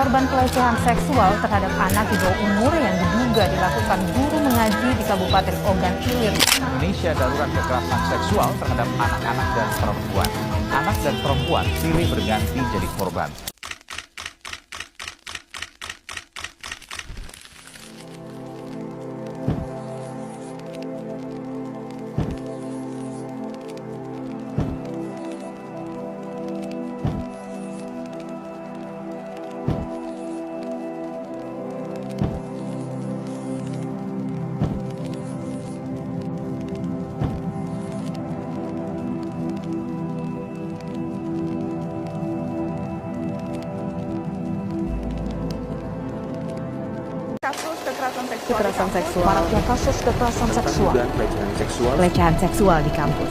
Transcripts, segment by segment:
korban pelecehan seksual terhadap anak di bawah umur yang diduga dilakukan guru mengaji di Kabupaten Ogan Ilir. Indonesia darurat kekerasan seksual terhadap anak-anak dan perempuan. Anak dan perempuan silih berganti jadi korban. Kekerasan seksual. Maraknya kasus kekerasan seksual. Pelecehan seksual di kampus.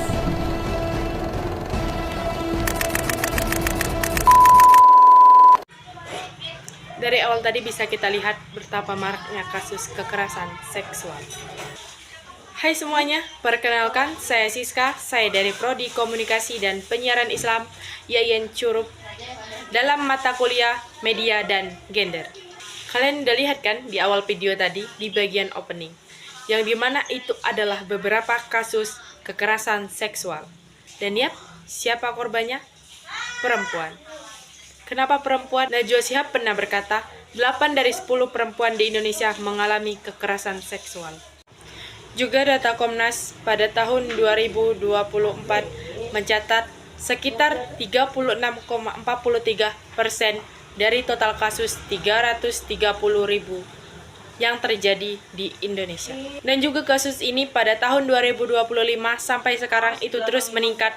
Dari awal tadi bisa kita lihat betapa maraknya kasus kekerasan seksual. Hai semuanya, perkenalkan saya Siska, saya dari Prodi Komunikasi dan Penyiaran Islam YAIN Curup dalam mata kuliah Media dan Gender. Kalian udah lihat kan di awal video tadi di bagian opening, yang dimana itu adalah beberapa kasus kekerasan seksual. Dan yap, siapa korbannya? Perempuan. Kenapa perempuan? Najwa Shihab pernah berkata, 8 dari 10 perempuan di Indonesia mengalami kekerasan seksual. Juga data Komnas pada tahun 2024 mencatat sekitar 36,43% dari total kasus 330.000 yang terjadi di Indonesia. Dan juga kasus ini pada tahun 2025 sampai sekarang itu terus meningkat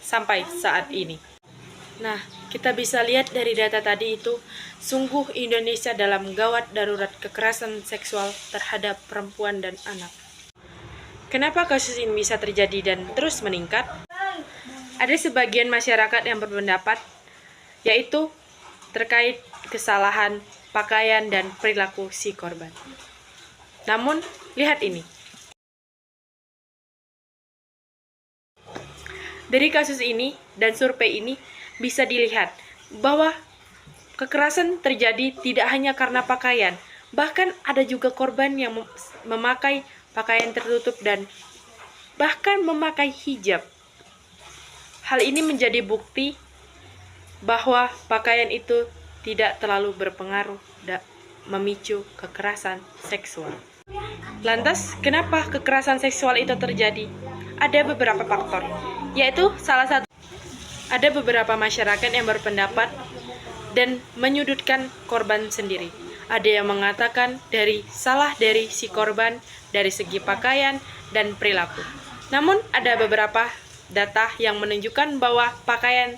sampai saat ini. Nah, kita bisa lihat dari data tadi itu, sungguh Indonesia dalam gawat darurat kekerasan seksual terhadap perempuan dan anak. Kenapa kasus ini bisa terjadi dan terus meningkat? Ada sebagian masyarakat yang berpendapat, yaitu terkait kesalahan pakaian dan perilaku si korban. Namun, lihat ini. Dari kasus ini dan survei ini bisa dilihat bahwa kekerasan terjadi tidak hanya karena pakaian, bahkan ada juga korban yang memakai pakaian tertutup dan bahkan memakai hijab. Hal ini menjadi bukti bahwa pakaian itu tidak terlalu berpengaruh memicu kekerasan seksual. Lantas, kenapa kekerasan seksual itu terjadi? Ada beberapa faktor, yaitu salah satu, ada beberapa masyarakat yang berpendapat dan menyudutkan korban sendiri. Ada yang mengatakan salah dari si korban dari segi pakaian dan perilaku. Namun, ada beberapa data yang menunjukkan bahwa pakaian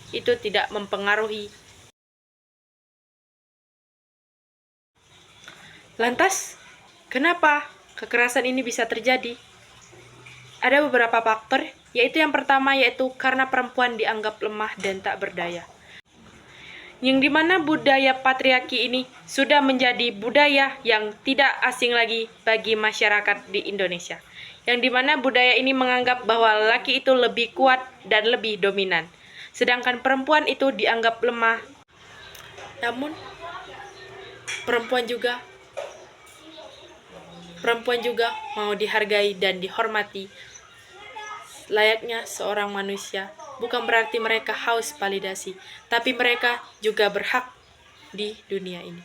itu tidak mempengaruhi. Lantas, kenapa kekerasan ini bisa terjadi? Ada beberapa faktor, yaitu yang pertama yaitu karena perempuan dianggap lemah dan tak berdaya. Yang dimana budaya patriarki ini sudah menjadi budaya yang tidak asing lagi bagi masyarakat di Indonesia. Yang dimana budaya ini menganggap bahwa laki itu lebih kuat dan lebih dominan, sedangkan perempuan itu dianggap lemah. Namun, perempuan juga mau dihargai dan dihormati layaknya seorang manusia. Bukan berarti mereka haus validasi, tapi mereka juga berhak di dunia ini.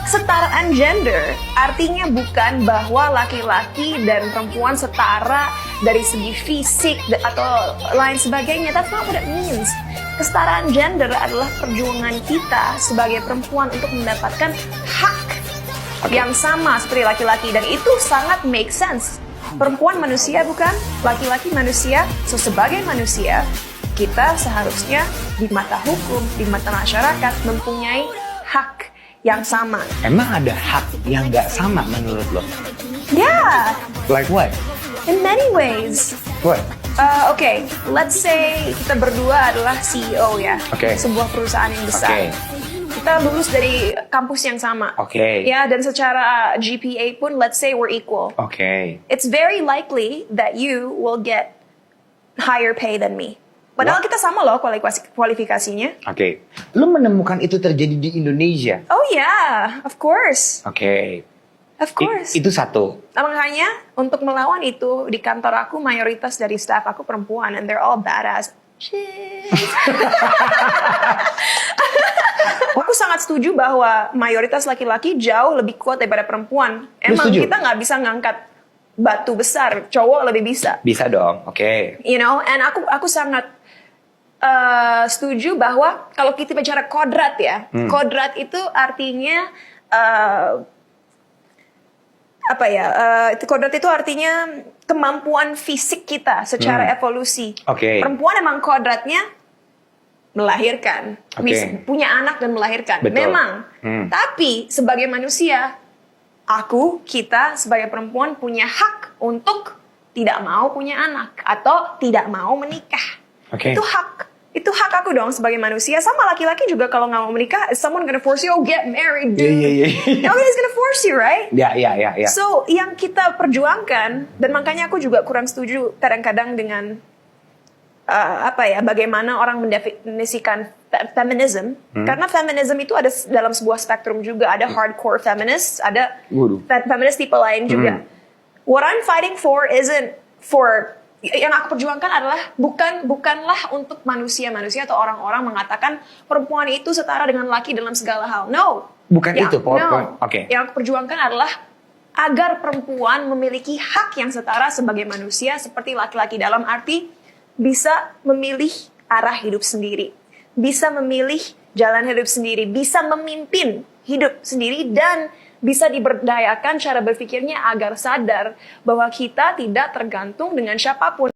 Kesetaraan gender artinya bukan bahwa laki-laki dan perempuan setara dari segi fisik atau lain sebagainya. That's not what it means. Kesetaraan gender adalah perjuangan kita sebagai perempuan untuk mendapatkan hak yang sama seperti laki-laki, dan itu sangat make sense. Perempuan manusia bukan? Laki-laki manusia. So sebagai manusia, kita seharusnya di mata hukum, di mata masyarakat mempunyai hak yang sama. Emang ada hak yang nggak sama menurut lo? Yeah. Like what? In many ways. What? Okay, let's say kita berdua adalah CEO ya, sebuah perusahaan yang besar. Kita lulus dari kampus yang sama. Ya, dan secara GPA pun let's say we're equal. Okay. It's very likely that you will get higher pay than me. Padahal kita sama loh kualifikasinya. Oke. Lu menemukan itu terjadi di Indonesia? Oh yeah, of course. Oke. Of course. Itu satu. Nah, makanya untuk melawan itu di kantor aku mayoritas dari staff aku perempuan and they're all badass. Shit. Aku sangat setuju bahwa mayoritas laki-laki jauh lebih kuat daripada perempuan. Emang setuju? kita nggak bisa ngangkat batu besar, cowok lebih bisa. Bisa dong. Oke. You know, and aku sangat setuju bahwa kalau kita bicara kodrat ya, kodrat itu artinya kodrat itu artinya kemampuan fisik kita secara evolusi. Oke. Perempuan emang kodratnya melahirkan, Oke. punya anak dan melahirkan. Betul. Memang. Tapi sebagai manusia, kita sebagai perempuan punya hak untuk tidak mau punya anak atau tidak mau menikah. Oke. Itu hak aku dong sebagai manusia. Sama laki-laki juga kalau nggak mau menikah, is someone gonna force you, oh get married, dude. Iya. Nobody's gonna force you, right? Ya. So, yang kita perjuangkan, dan makanya aku juga kurang setuju kadang-kadang dengan bagaimana orang mendefinisikan feminism. Karena feminism itu ada dalam sebuah spektrum juga. Ada hardcore feminist, ada feminist tipe lain juga. What I'm fighting for isn't for, yang aku perjuangkan adalah bukanlah untuk manusia-manusia atau orang-orang mengatakan perempuan itu setara dengan laki dalam segala hal. No. Bukan itu PowerPoint. No. Oke. Yang aku perjuangkan adalah agar perempuan memiliki hak yang setara sebagai manusia seperti laki-laki, dalam arti bisa memilih arah hidup sendiri, bisa memilih jalan hidup sendiri, bisa memimpin hidup sendiri, dan bisa diberdayakan cara berpikirnya agar sadar bahwa kita tidak tergantung dengan siapapun.